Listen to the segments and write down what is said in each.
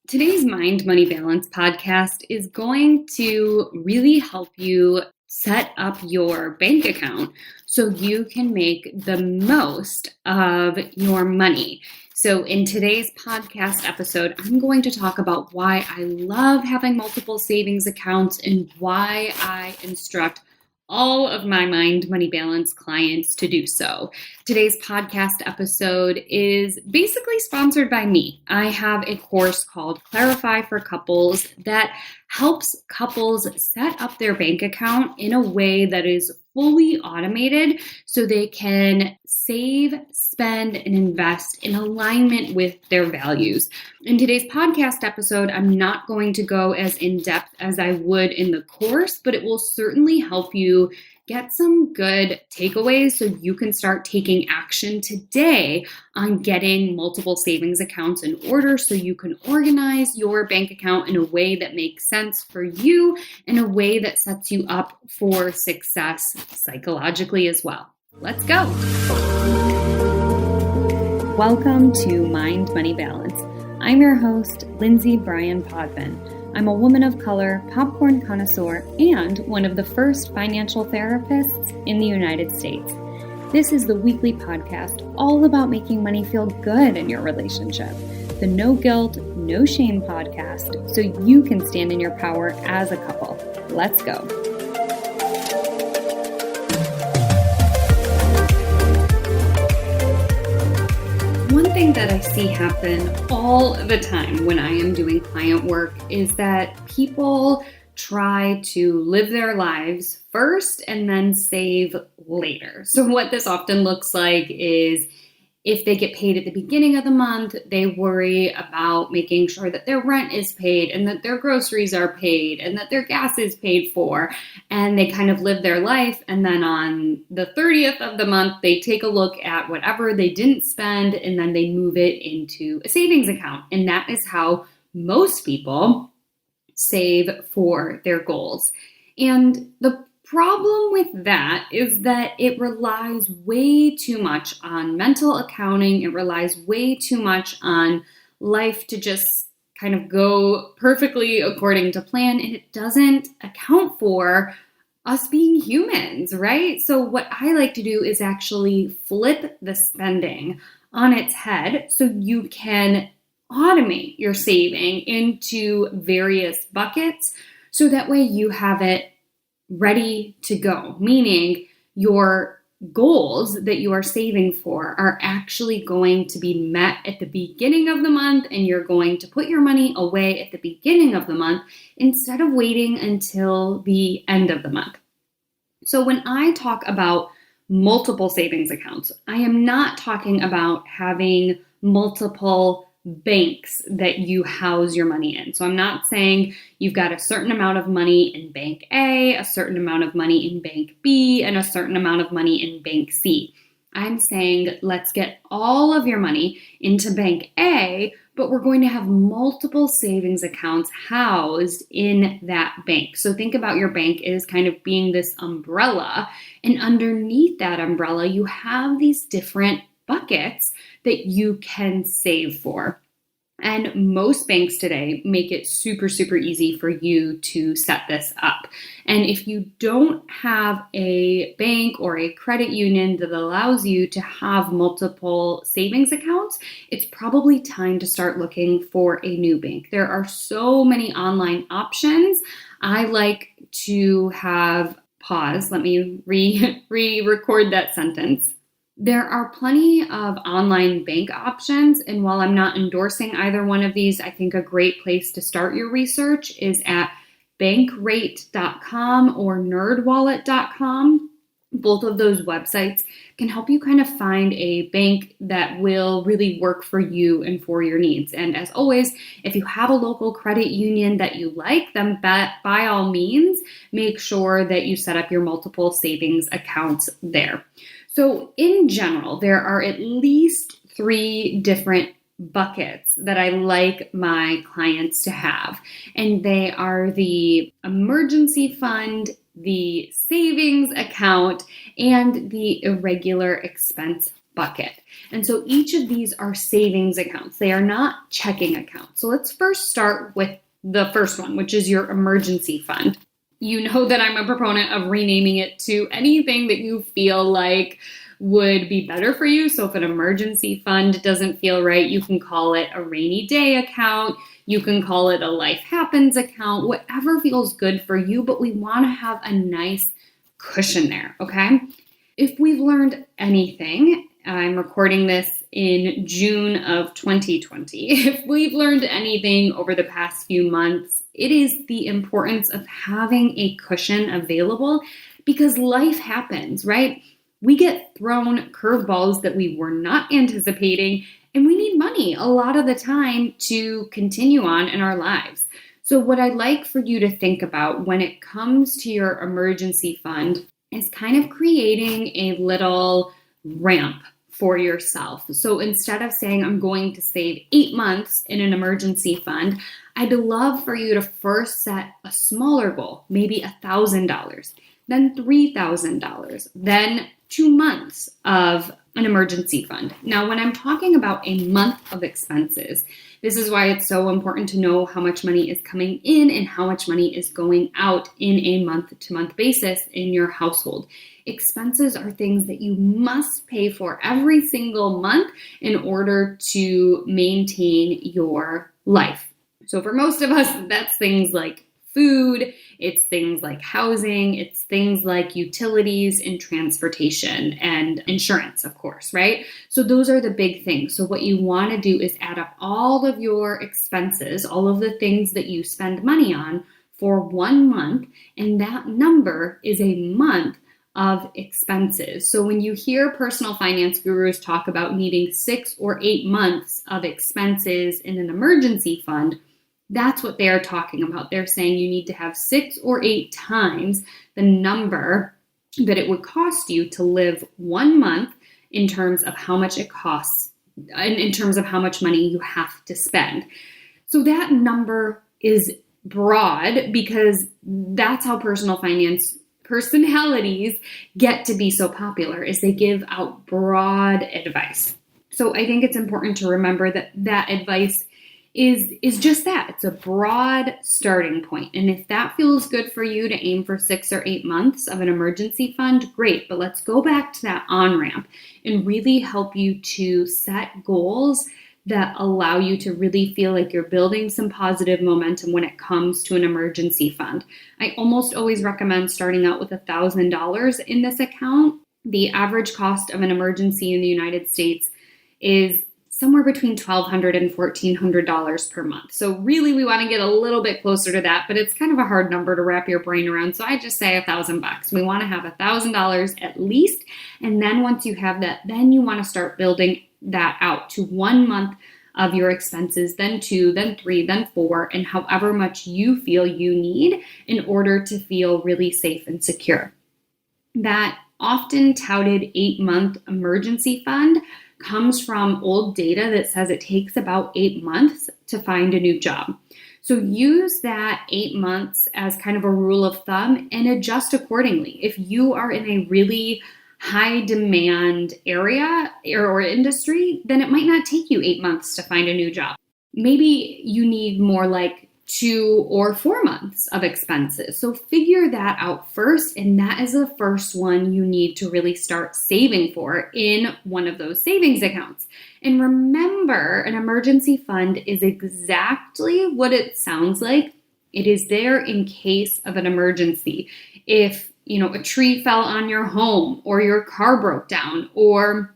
Today's Mind Money Balance podcast is going to really help you set up your bank account so you can make the most of your money. So in today's podcast episode, I'm going to talk about why I love having multiple savings accounts and why I instruct all of my Mind Money Balance clients to do so. Today's podcast episode is basically sponsored by me. I have a course called Clarify for Couples that helps couples set up their bank account in a way that is fully automated so they can save, spend, and invest in alignment with their values. In today's podcast episode, I'm not going to go as in-depth as I would in the course, but it will certainly help you get some good takeaways so you can start taking action today on getting multiple savings accounts in order so you can organize your bank account in a way that makes sense for you, in a way that sets you up for success psychologically as well. Let's go. Welcome to Mind Money Balance. I'm your host, Lindsay Bryan-Podvin. I'm a woman of color, popcorn connoisseur, and one of the first financial therapists in the United States. This is the weekly podcast all about making money feel good in your relationship. The no guilt, no shame podcast so you can stand in your power as a couple. Let's go. One thing that I see happen all the time when I am doing client work is that people try to live their lives first and then save later. So what this often looks like is if they get paid at the beginning of the month, they worry about making sure that their rent is paid and that their groceries are paid and that their gas is paid for. And they kind of live their life. And then on the 30th of the month, they take a look at whatever they didn't spend and then they move it into a savings account. And that is how most people save for their goals. And the problem with that is that it relies way too much on mental accounting. It relies way too much on life to just kind of go perfectly according to plan. And it doesn't account for us being humans, right? So what I like to do is actually flip the spending on its head so you can automate your saving into various buckets so that way you have it ready to go, meaning your goals that you are saving for are actually going to be met at the beginning of the month, and you're going to put your money away at the beginning of the month instead of waiting until the end of the month. So when I talk about multiple savings accounts, I am not talking about having multiple banks that you house your money in. So I'm not saying you've got a certain amount of money in bank A, a certain amount of money in bank B, and a certain amount of money in bank C. I'm saying let's get all of your money into bank A, but we're going to have multiple savings accounts housed in that bank. So think about your bank as kind of being this umbrella, and underneath that umbrella, you have these different buckets that you can save for. And most banks today make it super, super easy for you to set this up. And if you don't have a bank or a credit union that allows you to have multiple savings accounts, it's probably time to start looking for a new bank. There are so many online options. I like to have pause. Let me re-record that sentence. There are plenty of online bank options, and while I'm not endorsing either one of these, I think a great place to start your research is at bankrate.com or nerdwallet.com. Both of those websites can help you kind of find a bank that will really work for you and for your needs. And as always, if you have a local credit union that you like, then by all means, make sure that you set up your multiple savings accounts there. So in general, there are at least 3 different buckets that I like my clients to have. And they are the emergency fund, the savings account, and the irregular expense bucket. And so each of these are savings accounts. They are not checking accounts. So let's first start with the first one, which is your emergency fund. You know that I'm a proponent of renaming it to anything that you feel like would be better for you. So if an emergency fund doesn't feel right, you can call it a rainy day account. You can call it a life happens account, whatever feels good for you, but we want to have a nice cushion there, okay? If we've learned anything, I'm recording this in June of 2020. If we've learned anything over the past few months, it is the importance of having a cushion available because life happens, right? We get thrown curveballs that we were not anticipating, and we need money a lot of the time to continue on in our lives. So what I'd like for you to think about when it comes to your emergency fund is kind of creating a little ramp for yourself. So instead of saying, I'm going to save 8 months in an emergency fund, I'd love for you to first set a smaller goal, maybe $1,000, then $3,000, then 2 months of an emergency fund. Now, when I'm talking about a month of expenses, this is why it's so important to know how much money is coming in and how much money is going out in a month-to-month basis in your household. Expenses are things that you must pay for every single month in order to maintain your life. So for most of us, that's things like food, it's things like housing, it's things like utilities and transportation and insurance, of course, right? So those are the big things. So what you want to do is add up all of your expenses, all of the things that you spend money on for 1 month, and that number is a month of expenses. So when you hear personal finance gurus talk about needing 6 or 8 months of expenses in an emergency fund, that's what they're talking about. They're saying you need to have 6 or 8 times the number that it would cost you to live 1 month in terms of how much it costs, in terms of how much money you have to spend. So that number is broad because that's how personal finance personalities get to be so popular, is they give out broad advice. So I think it's important to remember that that advice is just that. It's a broad starting point. And if that feels good for you to aim for 6 or 8 months of an emergency fund, great. But let's go back to that on-ramp and really help you to set goals that allow you to really feel like you're building some positive momentum when it comes to an emergency fund. I almost always recommend starting out with $1,000 in this account. The average cost of an emergency in the United States is somewhere between $1,200 and $1,400 per month. So really we want to get a little bit closer to that, but it's kind of a hard number to wrap your brain around. So I just say $1,000. We want to have $1,000 at least. And then once you have that, then you want to start building that out to 1 month of your expenses, then 2, then 3, then 4, and however much you feel you need in order to feel really safe and secure. That often touted 8-month emergency fund comes from old data that says it takes about 8 months to find a new job. So use that 8 months as kind of a rule of thumb and adjust accordingly. If you are in a really high demand area or industry, then it might not take you 8 months to find a new job. Maybe you need more like 2 or 4 months of expenses. So figure that out first, and that is the first one you need to really start saving for in one of those savings accounts. And remember, an emergency fund is exactly what it sounds like. It is there in case of an emergency. If a tree fell on your home, or your car broke down, or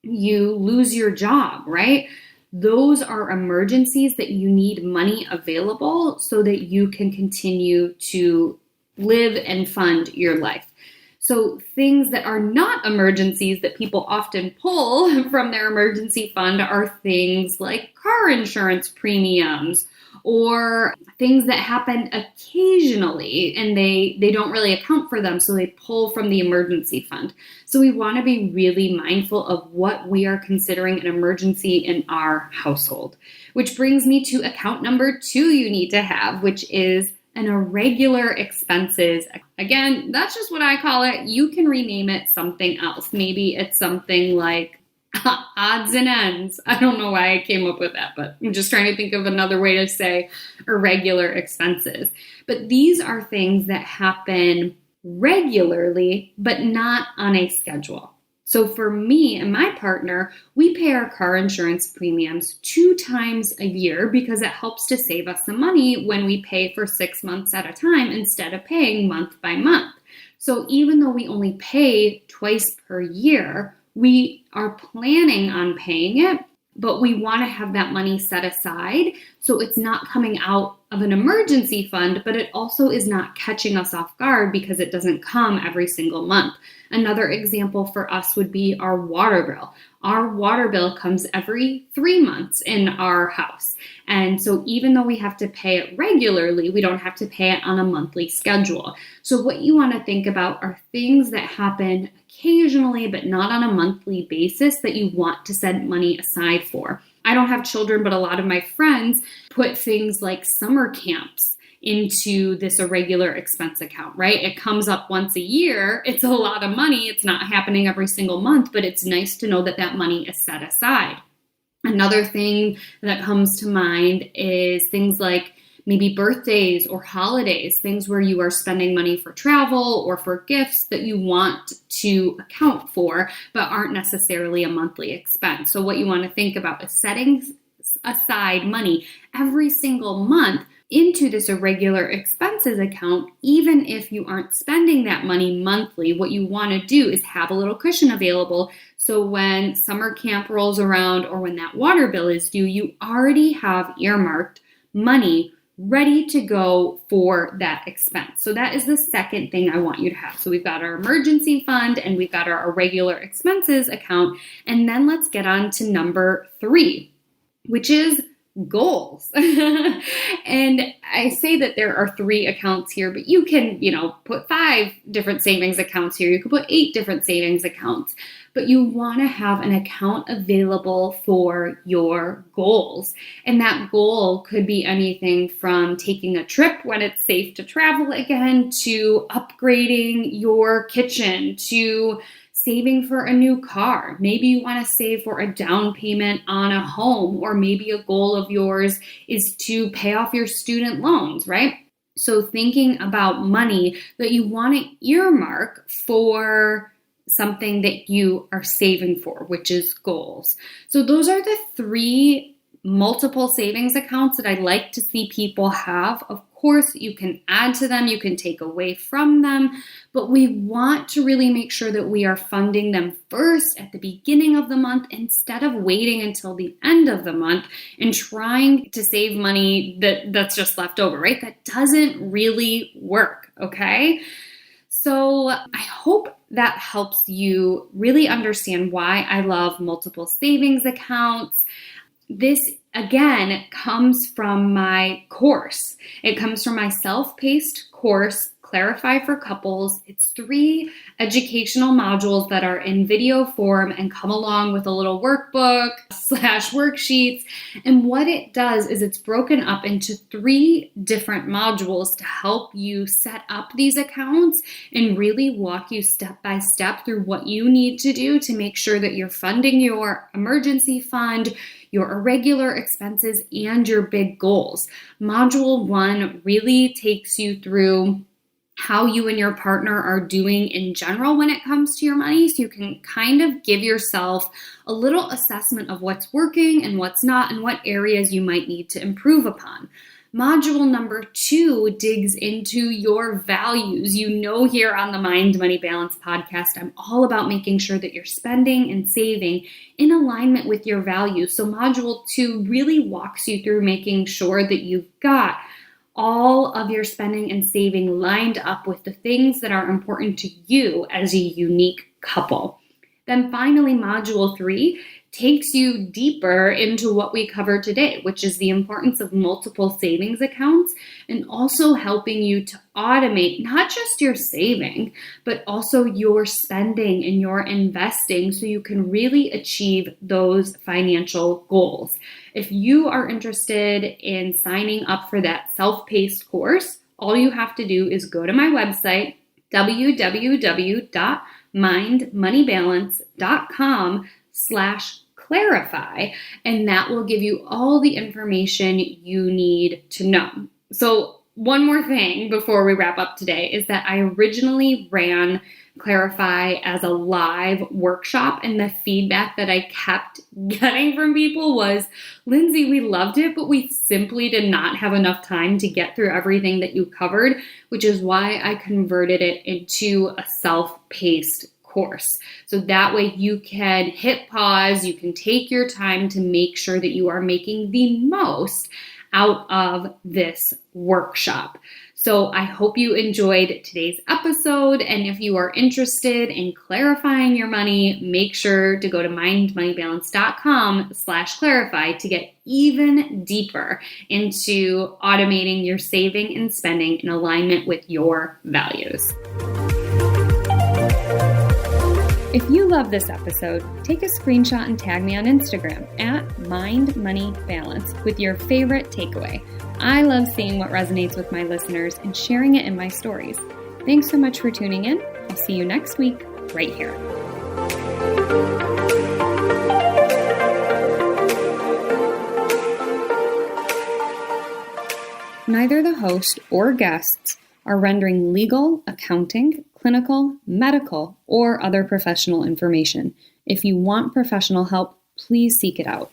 you lose your job, right? Those are emergencies that you need money available so that you can continue to live and fund your life. So things that are not emergencies that people often pull from their emergency fund are things like car insurance premiums, or things that happen occasionally and they don't really account for them, so they pull from the emergency fund. So we want to be really mindful of what we are considering an emergency in our household. Which brings me to account number 2 you need to have, which is an irregular expenses. Again, that's just what I call it. You can rename it something else. Maybe it's something like odds and ends. I don't know why I came up with that, but I'm just trying to think of another way to say irregular expenses. But these are things that happen regularly, but not on a schedule. So for me and my partner, we pay our car insurance premiums 2 times a year because it helps to save us some money when we pay for 6 months at a time instead of paying month by month. So even though we only pay twice per year, we are planning on paying it, but we want to have that money set aside so it's not coming out of an emergency fund, but it also is not catching us off guard because it doesn't come every single month. Another example for us would be our water bill. Our water bill comes every 3 months in our house. And so even though we have to pay it regularly, we don't have to pay it on a monthly schedule. So what you want to think about are things that happen occasionally, but not on a monthly basis that you want to set money aside for. I don't have children, but a lot of my friends put things like summer camps into this irregular expense account, right? It comes up once a year. It's a lot of money. It's not happening every single month, but it's nice to know that that money is set aside. Another thing that comes to mind is things like maybe birthdays or holidays, things where you are spending money for travel or for gifts that you want to account for, but aren't necessarily a monthly expense. So what you want to think about is setting aside money every single month into this irregular expenses account. Even if you aren't spending that money monthly, what you want to do is have a little cushion available. So when summer camp rolls around or when that water bill is due, you already have earmarked money ready to go for that expense. So that is the second thing I want you to have. So we've got our emergency fund and we've got our irregular expenses account. And then let's get on to number 3, which is goals. And I say that there are 3 accounts here, but you can, put 5 different savings accounts here. You could put 8 different savings accounts, but you want to have an account available for your goals. And that goal could be anything from taking a trip when it's safe to travel again, to upgrading your kitchen, to saving for a new car. Maybe you want to save for a down payment on a home, or maybe a goal of yours is to pay off your student loans, right? So thinking about money that you want to earmark for something that you are saving for, which is goals. So those are the 3 multiple savings accounts that I like to see people have. Of course, you can add to them, you can take away from them, but we want to really make sure that we are funding them first at the beginning of the month instead of waiting until the end of the month and trying to save money that's just left over, right? That doesn't really work, okay? So I hope that helps you really understand why I love multiple savings accounts. This, again, comes from my course. It comes from my self-paced course, Clarify for Couples. It's 3 educational modules that are in video form and come along with a little workbook / worksheets. And what it does is it's broken up into 3 different modules to help you set up these accounts and really walk you step by step through what you need to do to make sure that you're funding your emergency fund, your irregular expenses, and your big goals. Module 1 really takes you through how you and your partner are doing in general when it comes to your money, so you can kind of give yourself a little assessment of what's working and what's not and what areas you might need to improve upon. Module number 2 digs into your values. Here on the Mind Money Balance podcast, I'm all about making sure that you're spending and saving in alignment with your values. So module 2 really walks you through making sure that you've got all of your spending and saving lined up with the things that are important to you as a unique couple. Then finally, module 3 takes you deeper into what we covered today, which is the importance of multiple savings accounts and also helping you to automate not just your saving, but also your spending and your investing so you can really achieve those financial goals. If you are interested in signing up for that self-paced course, all you have to do is go to my website, www.mindmoneybalance.com clarify, and that will give you all the information you need to know. So one more thing before we wrap up today is that I originally ran Clarify as a live workshop, and the feedback that I kept getting from people was, Lindsay, we loved it, but we simply did not have enough time to get through everything that you covered, which is why I converted it into a self-paced course. So that way you can hit pause, you can take your time to make sure that you are making the most out of this workshop. So I hope you enjoyed today's episode. And if you are interested in clarifying your money, make sure to go to mindmoneybalance.com/clarify to get even deeper into automating your saving and spending in alignment with your values. If you love this episode, take a screenshot and tag me on Instagram at mindmoneybalance with your favorite takeaway. I love seeing what resonates with my listeners and sharing it in my stories. Thanks so much for tuning in. I'll see you next week right here. Neither the host or guests are rendering legal, accounting, clinical, medical, or other professional information. If you want professional help, please seek it out.